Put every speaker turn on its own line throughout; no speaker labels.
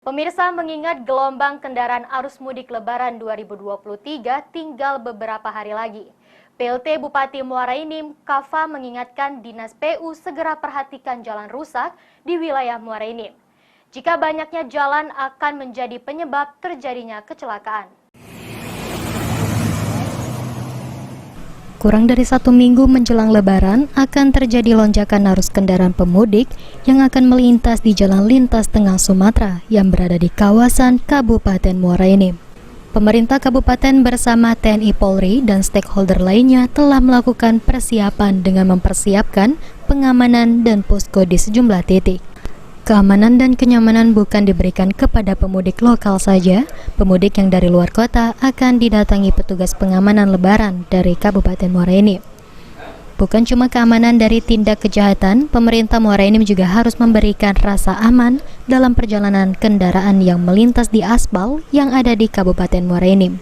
Pemirsa, mengingat gelombang kendaraan arus mudik Lebaran 2023 tinggal beberapa hari lagi. PLT Bupati Muara Enim, Kafa, mengingatkan Dinas PU segera perhatikan jalan rusak di wilayah Muara Enim. Jika banyaknya jalan akan menjadi penyebab terjadinya kecelakaan. Kurang dari 1 minggu menjelang Lebaran akan terjadi lonjakan arus kendaraan pemudik yang akan melintas di Jalan Lintas Tengah Sumatera yang berada di kawasan Kabupaten Muara Enim. Pemerintah Kabupaten bersama TNI Polri dan stakeholder lainnya telah melakukan persiapan dengan mempersiapkan pengamanan dan posko di sejumlah titik. Keamanan dan kenyamanan bukan diberikan kepada pemudik lokal saja. Pemudik yang dari luar kota akan didatangi petugas pengamanan Lebaran dari Kabupaten Muara Enim. Bukan cuma keamanan dari tindak kejahatan, pemerintah Muara Enim juga harus memberikan rasa aman dalam perjalanan kendaraan yang melintas di aspal yang ada di Kabupaten Muara Enim.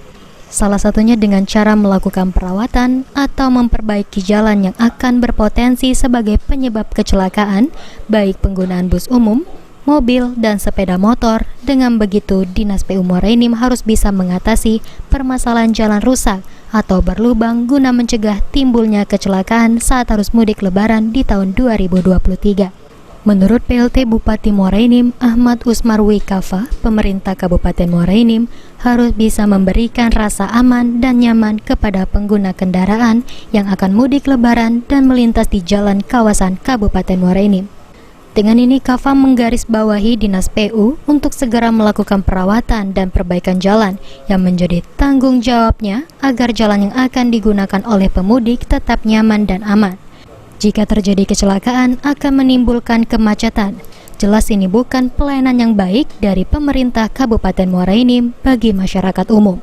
Salah satunya dengan cara melakukan perawatan atau memperbaiki jalan yang akan berpotensi sebagai penyebab kecelakaan, baik penggunaan bus umum, mobil, dan sepeda motor. Dengan begitu, Dinas PU Muara Enim harus bisa mengatasi permasalahan jalan rusak atau berlubang guna mencegah timbulnya kecelakaan saat arus mudik Lebaran di tahun 2023. Menurut PLT Bupati Muara Enim, Ahmad Usmarwi Kafa, pemerintah Kabupaten Muara Enim harus bisa memberikan rasa aman dan nyaman kepada pengguna kendaraan yang akan mudik Lebaran dan melintas di jalan kawasan Kabupaten Muara Enim. Dengan ini, Kafa menggarisbawahi Dinas PU untuk segera melakukan perawatan dan perbaikan jalan yang menjadi tanggung jawabnya agar jalan yang akan digunakan oleh pemudik tetap nyaman dan aman. Jika terjadi kecelakaan akan menimbulkan kemacetan. Jelas ini bukan pelayanan yang baik dari pemerintah Kabupaten Muara Enim bagi masyarakat umum.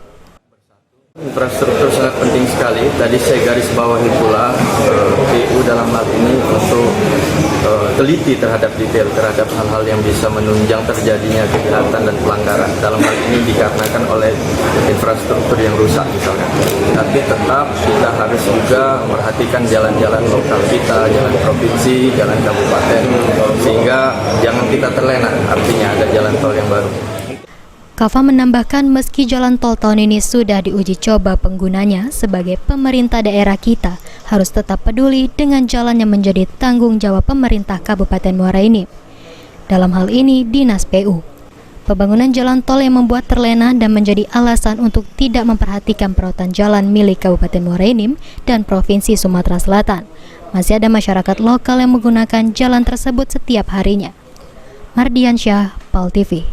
Infrastruktur sangat penting sekali. Tadi saya garis bawahi pula PU dalam hal ini untuk teliti terhadap detail, terhadap hal-hal yang bisa menunjang terjadinya kejahatan dan pelanggaran. Dalam hal ini dikarenakan oleh infrastruktur yang rusak misalnya. Tapi tetap kita harus juga memperhatikan jalan-jalan lokal kita, jalan provinsi, jalan kabupaten, sehingga jangan kita terlena, artinya ada jalan tol yang baru.
Kafa menambahkan meski jalan tol tahun ini sudah diuji coba penggunanya, sebagai pemerintah daerah kita harus tetap peduli dengan jalan yang menjadi tanggung jawab pemerintah Kabupaten Muara Enim. Dalam hal ini, Dinas PU. Pembangunan jalan tol yang membuat terlena dan menjadi alasan untuk tidak memperhatikan perawatan jalan milik Kabupaten Muara Enim dan Provinsi Sumatera Selatan. Masih ada masyarakat lokal yang menggunakan jalan tersebut setiap harinya. Mardiansyah, PAL TV.